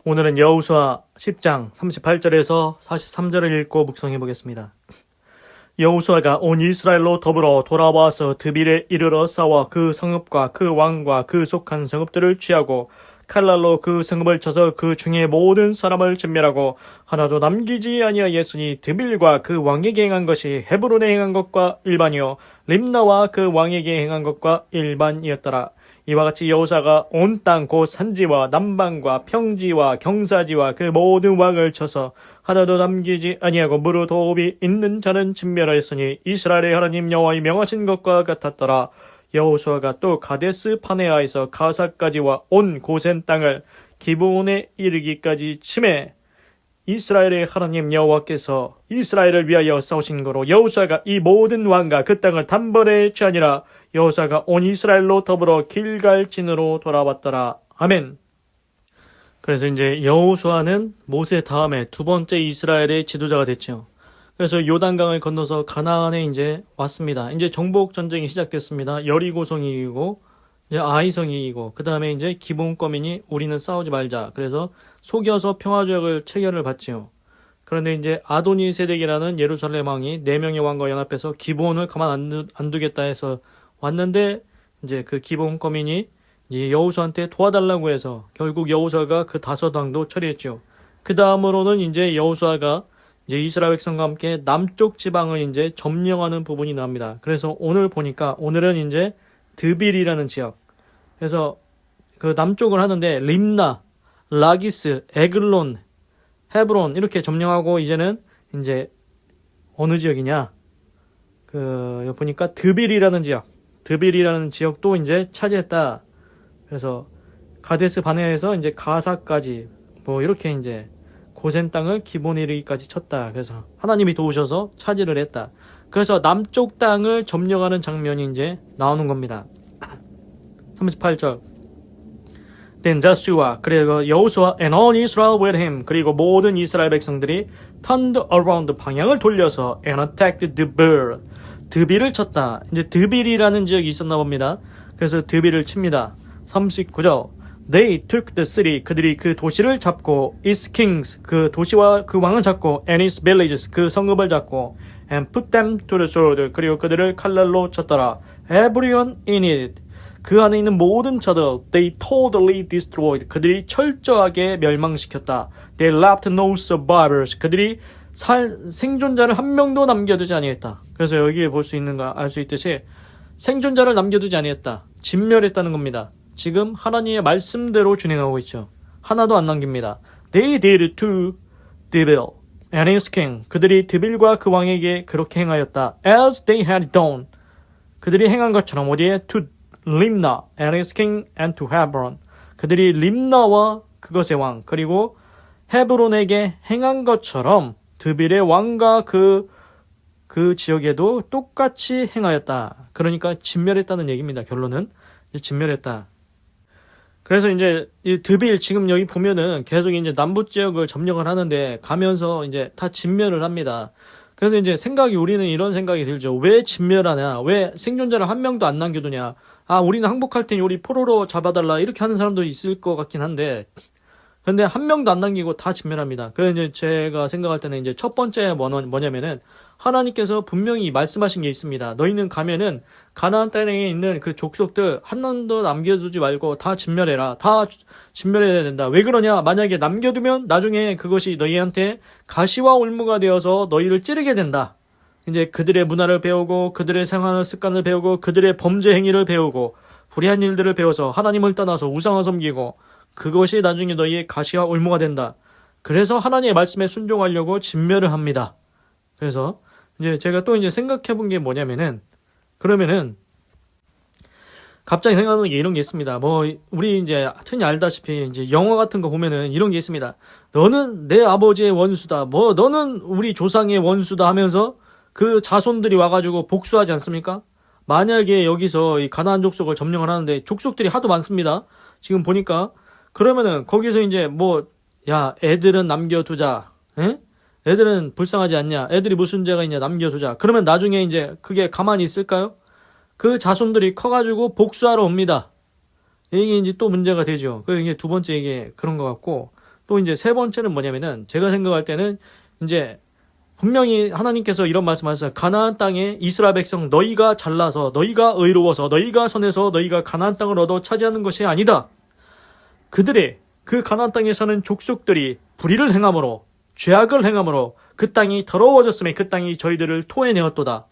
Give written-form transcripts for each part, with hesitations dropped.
오늘은 여호수아 10장 38절에서 43절을 읽고 묵상해 보겠습니다. 여호수아가 온 이스라엘로 더불어 돌아와서 드빌에 이르러 싸워 그 성읍과 그 왕과 그 속한 성읍들을 취하고 칼날로 그 성읍을 쳐서 그 중에 모든 사람을 진멸하고 하나도 남기지 아니하였으니 드빌과 그 왕에게 행한 것이 헤브론에 행한 것과 일반이요 림나와 그 왕에게 행한 것과 일반이었더라. 이와 같이 여호수아가 온 땅 곧 산지와 남방과 평지와 경사지와 그 모든 왕을 쳐서 하나도 남기지 아니하고 무릇 호흡이 있는 자는 진멸하였으니 이스라엘의 하나님 여호와의 명하신 것과 같았더라. 여호수아가 또 가데스 파네아에서 가사까지와 온 고센 땅을 기브온에 이르기까지 치매 이스라엘의 하나님 여호와께서 이스라엘을 위하여 싸우신 거로 여호수아가 이 모든 왕과 그 땅을 단번에 취하니라. 여호수아가 온 이스라엘로 더불어 길갈진으로 돌아왔더라. 아멘. 그래서 이제 여호수아는 모세 다음에 두 번째 이스라엘의 지도자가 됐죠. 그래서 요단강을 건너서 가나안에 이제 왔습니다. 이제 정복 전쟁이 시작됐습니다. 여리고성이 이기고 이제 아이성이 이기고 그 다음에 이제 기브온거민이 우리는 싸우지 말자. 그래서 속여서 평화조약을 체결을 받지요. 그런데 이제 아도니 세덱이라는 예루살렘 왕이 4명의 왕과 연합해서 기브온을 가만 안 두겠다 해서 왔는데 이제 그 기브온거민이 이제 여호수아한테 도와달라고 해서 결국 여호수아가 그 5왕도 처리했죠. 그 다음으로는 이제 여호수아가 이제 이스라엘 백성과 함께 남쪽 지방을 이제 점령하는 부분이 나옵니다. 그래서 오늘 보니까 오늘은 이제 드빌이라는 지역. 그래서 그 남쪽을 하는데 림나, 라기스, 에글론, 헤브론 이렇게 점령하고 이제는 이제 어느 지역이냐? 여기 보니까 드빌이라는 지역. 드빌이라는 지역도 이제 차지했다. 그래서 가데스 바네아에서 이제 가사까지 뭐 이렇게 이제 고센 땅을 기본에 이르기까지 쳤다. 그래서 하나님이 도우셔서 차지를 했다. 그래서 남쪽 땅을 점령하는 장면이 이제 나오는 겁니다. 38절. Then Joshua, 그리고 여호수아 and all Israel with him, 그리고 모든 이스라엘 백성들이 turned around, 방향을 돌려서 and attacked Debir, 드빌을 쳤다. 이제 드빌이라는 지역이 있었나 봅니다. 그래서 드빌을 칩니다. 39절. They took the city, 그들이 그 도시를 잡고 its kings, 그 도시와 그 왕을 잡고 and its villages, 그 성읍을 잡고 and put them to the sword, 그리고 그들을 칼날로 쳤더라. Everyone in it, 그 안에 있는 모든 자들 they totally destroyed, 그들이 철저하게 멸망시켰다. They left no survivors, 그들이 생존자를 한 명도 남겨두지 아니했다. 그래서 여기에 볼 수 있는 거 알 수 있듯이 생존자를 남겨두지 아니했다. 진멸했다는 겁니다. 지금 하나님의 말씀대로 진행하고 있죠. 하나도 안 남깁니다. They did to Debir and his king, 그들이 드빌과 그 왕에게 그렇게 행하였다. As they had done, 그들이 행한 것처럼 어디에 to Limna and his king and to Hebron, 그들이 림나와 그것의 왕 그리고 헤브론에게 행한 것처럼 드빌의 왕과 그 지역에도 똑같이 행하였다. 그러니까 진멸했다는 얘기입니다. 결론은 진멸했다. 그래서 이제 이 드빌 지금 여기 보면은 계속 이제 남부 지역을 점령을 하는데 가면서 이제 다 진멸을 합니다. 그래서 이제 우리는 이런 생각이 들죠. 왜 진멸하냐? 왜 생존자를 한 명도 안 남겨두냐? 아, 우리는 항복할 테니 우리 포로로 잡아달라. 이렇게 하는 사람도 있을 것 같긴 한데, 근데 한 명도 안 남기고 다 진멸합니다. 그래서 이제 제가 생각할 때는 이제 첫 번째 뭐냐면은 하나님께서 분명히 말씀하신 게 있습니다. 너희는 가면은 가나안 땅에 있는 그 족속들 한 놈도 남겨두지 말고 다 진멸해라. 다 진멸해야 된다. 왜 그러냐? 만약에 남겨두면 나중에 그것이 너희한테 가시와 올무가 되어서 너희를 찌르게 된다. 이제 그들의 문화를 배우고 그들의 생활 습관을 배우고 그들의 범죄 행위를 배우고 불의한 일들을 배워서 하나님을 떠나서 우상을 섬기고 그것이 나중에 너희의 가시와 올무가 된다. 그래서 하나님의 말씀에 순종하려고 진멸을 합니다. 그래서 이제 제가 또 이제 생각해 본 게 뭐냐면은, 그러면은 갑자기 생각나는 게 이런 게 있습니다. 뭐 우리 이제 흔히 알다시피 이제 영화 같은 거 보면은 이런 게 있습니다. 너는 내 아버지의 원수다. 뭐 너는 우리 조상의 원수다 하면서 그 자손들이 와가지고 복수하지 않습니까? 만약에 여기서 이 가나안 족속을 점령을 하는데 족속들이 하도 많습니다. 지금 보니까 그러면은 거기서 이제 뭐 야 애들은 남겨두자. 에? 애들은 불쌍하지 않냐? 애들이 무슨 죄가 있냐? 남겨두자. 그러면 나중에 이제 그게 가만히 있을까요? 그 자손들이 커가지고 복수하러 옵니다. 이게 이제 또 문제가 되죠. 이게 두 번째 이게 그런 것 같고, 또 이제 세 번째는 뭐냐면은 제가 생각할 때는 이제 분명히 하나님께서 이런 말씀하셨어요. 가나안 땅에 이스라엘 백성 너희가 잘나서 너희가 의로워서 너희가 선해서 너희가 가나안 땅을 얻어 차지하는 것이 아니다. 그들의 그 가나안 땅에 사는 족속들이 불의를 행함으로 죄악을 행함으로 그 땅이 더러워졌음에 그 땅이 저희들을 토해내었도다.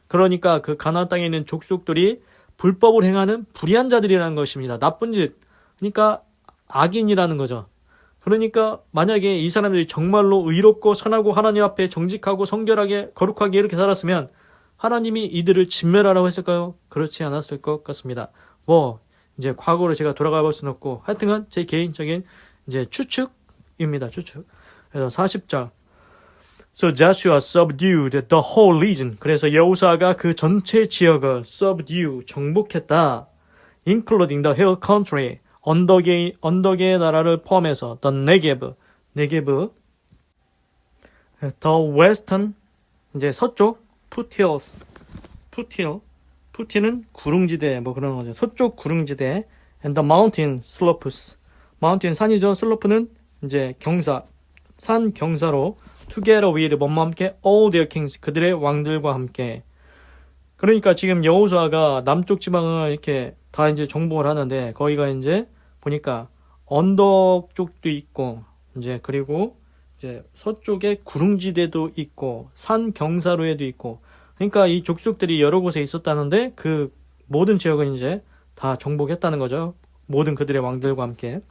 그러니까 그 가나안 땅에 있는 족속들이 불법을 행하는 불의한 자들이라는 것입니다. 나쁜 짓. 그러니까 악인이라는 거죠. 그러니까 만약에 이 사람들이 정말로 의롭고 선하고 하나님 앞에 정직하고 성결하게 거룩하게 이렇게 살았으면 하나님이 이들을 진멸하라고 했을까요? 그렇지 않았을 것 같습니다. 뭐 이제 과거로 제가 돌아가 볼 수는 없고 하여튼간 제 개인적인 이제 추측입니다. 추측. 그래서 40장 So Joshua subdued the whole region. 그래서 여호수아가 그 전체 지역을 subdue 정복했다. Including the hill country. 언덕의 나라를 포함해서 the Negev, the western 이제 서쪽 foothills, 푸티는 구릉지대 뭐 그런 거죠. 서쪽 구릉지대 and the mountain slopes, mountain 산이죠. 슬로프는 이제 경사, 산 경사로 together with 뭐뭐 함께 all their kings 그들의 왕들과 함께. 그러니까 지금 여호수아가 남쪽 지방을 이렇게 다 이제 정복을 하는데 거기가 이제 보니까 언덕 쪽도 있고 이제 그리고 이제 서쪽에 구릉지대도 있고 산 경사로에도 있고 그러니까 이 족속들이 여러 곳에 있었다는데 그 모든 지역은 이제 다 정복했다는 거죠. 모든 그들의 왕들과 함께.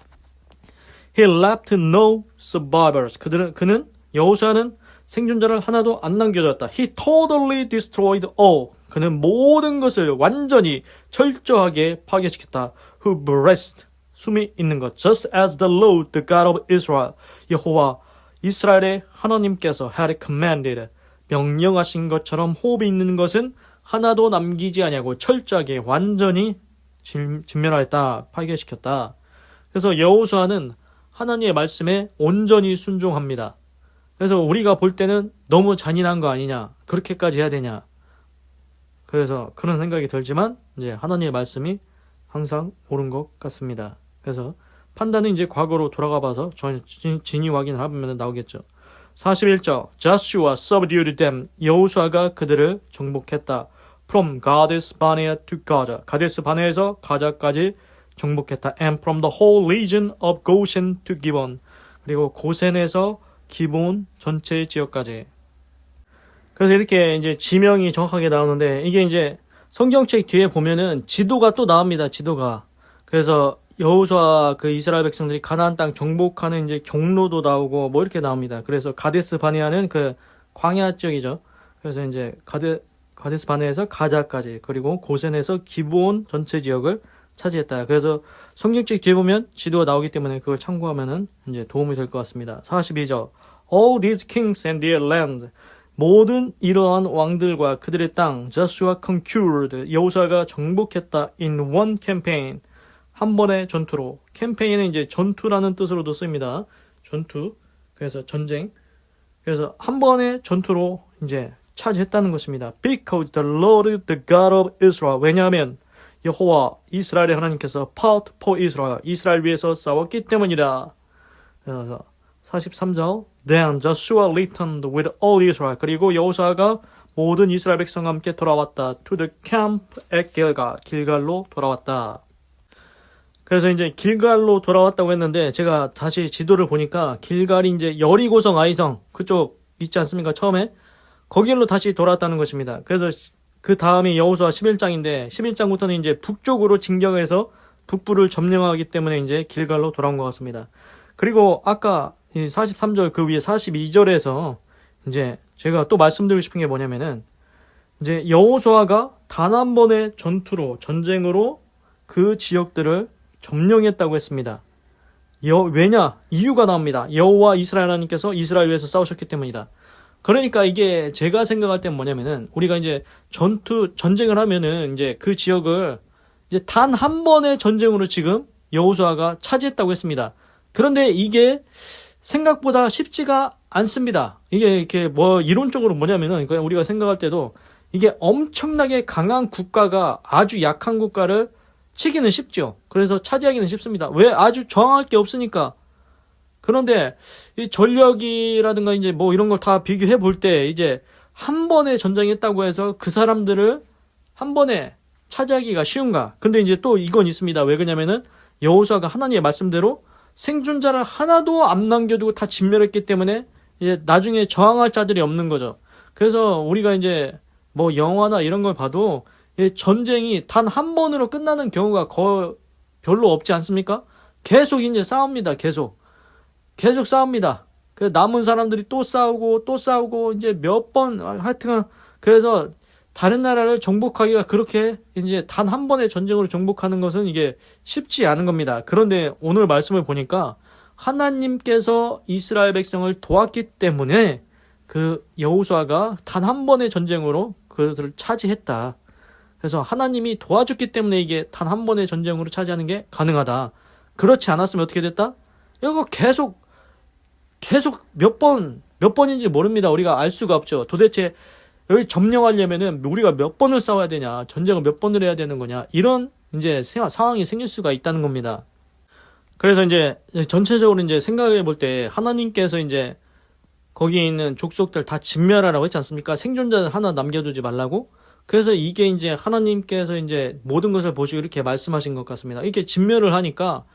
He left no survivors. 그는 여호수아는 생존자를 하나도 안 남겨뒀다. He totally destroyed all. 그는 모든 것을 완전히 철저하게 파괴시켰다. Who breathed. 숨이 있는 것. Just as the Lord, the God of Israel. 여호와 이스라엘의 하나님께서 had commanded. 명령하신 것처럼 호흡이 있는 것은 하나도 남기지 아니하고 철저하게 완전히 진멸하였다. 파괴시켰다. 그래서 여호수아는 하나님의 말씀에 온전히 순종합니다. 그래서 우리가 볼 때는 너무 잔인한 거 아니냐. 그렇게까지 해야 되냐. 그래서 그런 생각이 들지만 이제 하나님의 말씀이 항상 옳은 것 같습니다. 그래서 판단은 이제 과거로 돌아가 봐서 진위 확인을 하면 나오겠죠. 41절 Joshua subdued them. 여호수아가 그들을 정복했다. From Kadesh Barnea to Gaza. 가데스 바네에서 가자까지 정복했다. And from the whole region of Goshen to Gibeon. 그리고 고센에서 기본 전체 지역까지. 그래서 이렇게 이제 지명이 정확하게 나오는데 이게 이제 성경책 뒤에 보면은 지도가 또 나옵니다. 지도가. 그래서 여호수아 그 이스라엘 백성들이 가나안 땅 정복하는 이제 경로도 나오고 뭐 이렇게 나옵니다. 그래서 가데스 바네아는 그 광야 지역이죠. 그래서 이제 가데스 바네에서 가자까지 그리고 고센에서 기브온 전체 지역을 차지했다. 그래서 성경책 뒤에 보면 지도가 나오기 때문에 그걸 참고하면은 이제 도움이 될 것 같습니다. 42절 All these kings and their land. 모든 이러한 왕들과 그들의 땅 Joshua conquered. 여호수아가 정복했다. In one campaign. 한 번의 전투로. 캠페인은 이제 전투라는 뜻으로도 씁니다. 전투. 그래서 전쟁. 그래서 한 번의 전투로 이제 차지했다는 것입니다. Because the Lord, the God of Israel. 왜냐하면 여호와 이스라엘의 하나님께서 fought for Israel. 이스라엘 위해서 싸웠기 때문이다. 그래서 43절 Then Joshua returned with all Israel. 그리고 여호수아가 모든 이스라엘 백성과 함께 돌아왔다. To the camp at Gilgal. 길갈로 돌아왔다. 그래서 이제 길갈로 돌아왔다고 했는데 제가 다시 지도를 보니까 길갈이 이제 여리고성 아이성 그쪽 있지 않습니까? 처음에 거기로 다시 돌아왔다는 것입니다. 그래서 그 다음이 여호수아 11장인데 11장부터는 이제 북쪽으로 진격해서 북부를 점령하기 때문에 이제 길갈로 돌아온 것 같습니다. 그리고 아까 43절 그 위에 42절에서 이제 제가 또 말씀드리고 싶은 게 뭐냐면은 이제 여호수아가 단 한 번의 전쟁으로 그 지역들을 점령했다고 했습니다. 왜냐? 이유가 나옵니다. 여호와 이스라엘 하나님께서 이스라엘 위해서 싸우셨기 때문이다. 그러니까 이게 제가 생각할 땐 뭐냐면은 우리가 이제 전쟁을 하면은 이제 그 지역을 이제 단 한 번의 전쟁으로 지금 여호수아가 차지했다고 했습니다. 그런데 이게 생각보다 쉽지가 않습니다. 이게 이렇게 뭐 이론적으로 뭐냐면은 그냥 우리가 생각할 때도 이게 엄청나게 강한 국가가 아주 약한 국가를 치기는 쉽죠. 그래서 차지하기는 쉽습니다. 왜? 아주 저항할 게 없으니까. 그런데 이 전력이라든가 이제 뭐 이런 걸 다 비교해 볼 때 이제 한 번에 전쟁했다고 해서 그 사람들을 한 번에 차지하기가 쉬운가? 근데 이제 또 이건 있습니다. 왜 그러냐면은 여호수아가 하나님의 말씀대로 생존자를 하나도 안 남겨두고 다 진멸했기 때문에 이제 나중에 저항할 자들이 없는 거죠. 그래서 우리가 이제 뭐 영화나 이런 걸 봐도 전쟁이 단 한 번으로 끝나는 경우가 별로 없지 않습니까? 계속 이제 싸웁니다. 계속 싸웁니다. 그 남은 사람들이 또 싸우고 이제 몇 번 하여튼 그래서 다른 나라를 정복하기가 그렇게 이제 단 한 번의 전쟁으로 정복하는 것은 이게 쉽지 않은 겁니다. 그런데 오늘 말씀을 보니까 하나님께서 이스라엘 백성을 도왔기 때문에 그 여호수아가 단 한 번의 전쟁으로 그들을 차지했다. 그래서 하나님이 도와줬기 때문에 이게 단 한 번의 전쟁으로 차지하는 게 가능하다. 그렇지 않았으면 어떻게 됐다? 이거 계속 몇 번인지 모릅니다. 우리가 알 수가 없죠. 도대체 여기 점령하려면은 우리가 몇 번을 싸워야 되냐, 전쟁을 몇 번을 해야 되는 거냐, 이런 이제 상황이 생길 수가 있다는 겁니다. 그래서 이제 전체적으로 이제 생각해 볼 때 하나님께서 이제 거기에 있는 족속들 다 진멸하라고 했지 않습니까? 생존자들 하나 남겨두지 말라고. 그래서 이게 이제 하나님께서 이제 모든 것을 보시고 이렇게 말씀하신 것 같습니다. 이렇게 진멸을 하니까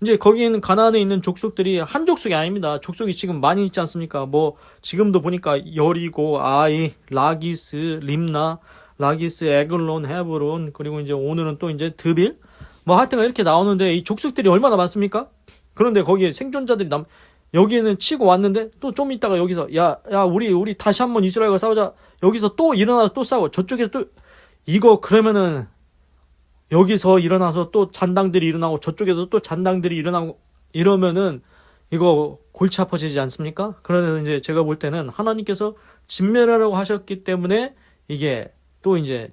이제 거기 있는 가나안에 있는 족속들이 한 족속이 아닙니다. 족속이 지금 많이 있지 않습니까? 뭐 지금도 보니까 여리고, 아이, 라기스, 림나, 라기스, 에글론, 헤브론, 그리고 이제 오늘은 또 이제 드빌, 뭐 하여튼 이렇게 나오는데 이 족속들이 얼마나 많습니까? 그런데 거기에 생존자들이 여기에는 치고 왔는데 또 좀 있다가 여기서 야 우리 다시 한번 이스라엘과 싸우자. 여기서 또 일어나서 또 싸워. 저쪽에서 또 이거 그러면은 여기서 일어나서 또 잔당들이 일어나고 저쪽에도 또 잔당들이 일어나고 이러면은 이거 골치 아파지지 않습니까? 그래서 이제 제가 볼 때는 하나님께서 진멸하라고 하셨기 때문에 이게 또 이제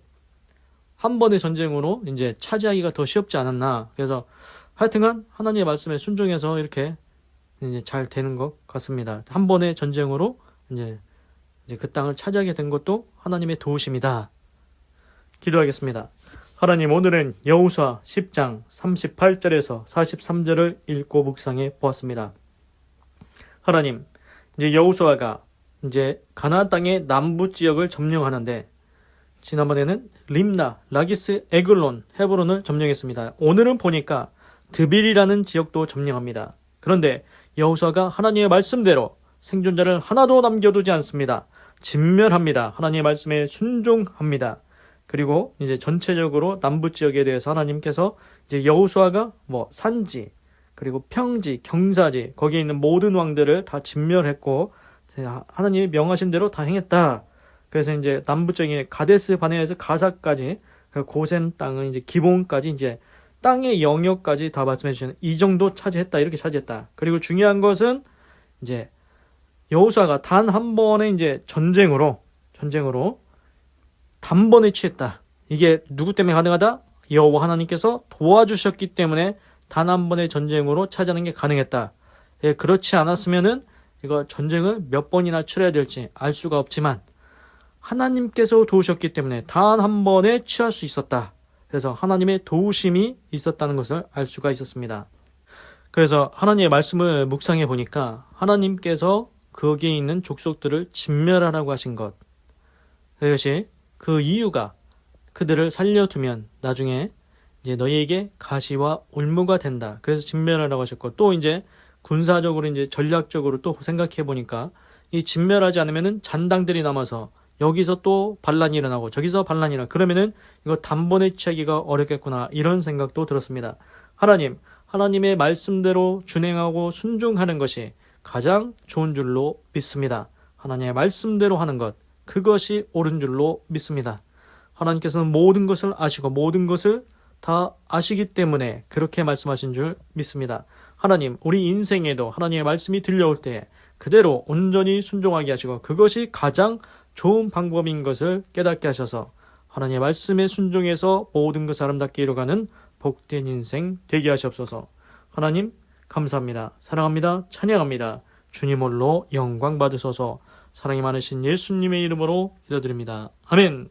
한 번의 전쟁으로 이제 차지하기가 더 쉽지 않았나. 그래서 하여튼간 하나님의 말씀에 순종해서 이렇게 이제 잘 되는 것 같습니다. 한 번의 전쟁으로 이제 그 땅을 차지하게 된 것도 하나님의 도우심이다. 기도하겠습니다. 하나님, 오늘은 여호수아 10장 38절에서 43절을 읽고 묵상해 보았습니다. 하나님, 이제 여호수아가 이제 가나안 땅의 남부 지역을 점령하는데 지난번에는 림나, 라기스, 에글론, 헤브론을 점령했습니다. 오늘은 보니까 드빌이라는 지역도 점령합니다. 그런데 여호수아가 하나님의 말씀대로 생존자를 하나도 남겨두지 않습니다. 진멸합니다. 하나님의 말씀에 순종합니다. 그리고 이제 전체적으로 남부 지역에 대해서 하나님께서 이제 여호수아가 뭐 산지, 그리고 평지, 경사지, 거기에 있는 모든 왕들을 다 진멸했고 하나님이 명하신 대로 다 행했다. 그래서 이제 남부 지역의 가데스 바네아에서 가사까지 그 고센 땅은 이제 기본까지 이제 땅의 영역까지 다 말씀해 주시는 이 정도 차지했다. 이렇게 차지했다. 그리고 중요한 것은 이제 여호수아가 단 한 번의 이제 전쟁으로 단번에 취했다. 이게 누구 때문에 가능하다? 여호와 하나님께서 도와주셨기 때문에 단 한 번의 전쟁으로 차지하는 게 가능했다. 예, 그렇지 않았으면은 이거 전쟁을 몇 번이나 치러야 될지 알 수가 없지만 하나님께서 도우셨기 때문에 단 한 번에 취할 수 있었다. 그래서 하나님의 도우심이 있었다는 것을 알 수가 있었습니다. 그래서 하나님의 말씀을 묵상해 보니까 하나님께서 거기에 있는 족속들을 진멸하라고 하신 것, 그것이 그 이유가 그들을 살려두면 나중에 이제 너희에게 가시와 올무가 된다. 그래서 진멸하라고 하셨고, 또 이제 군사적으로 이제 전략적으로 또 생각해 보니까 이 진멸하지 않으면은 잔당들이 남아서 여기서 또 반란이 일어나고 저기서 반란이 일어나. 그러면은 이거 단번에 취하기가 어렵겠구나. 이런 생각도 들었습니다. 하나님의 말씀대로 준행하고 순종하는 것이 가장 좋은 줄로 믿습니다. 하나님의 말씀대로 하는 것, 그것이 옳은 줄로 믿습니다. 하나님께서는 모든 것을 아시고 모든 것을 다 아시기 때문에 그렇게 말씀하신 줄 믿습니다. 하나님, 우리 인생에도 하나님의 말씀이 들려올 때 그대로 온전히 순종하게 하시고 그것이 가장 좋은 방법인 것을 깨닫게 하셔서 하나님의 말씀에 순종해서 모든 것을 아름답게 이루어가는 복된 인생 되게 하시옵소서. 하나님, 감사합니다. 사랑합니다. 찬양합니다. 주님 홀로 영광 받으소서. 사랑이 많으신 예수님의 이름으로 기도드립니다. 아멘.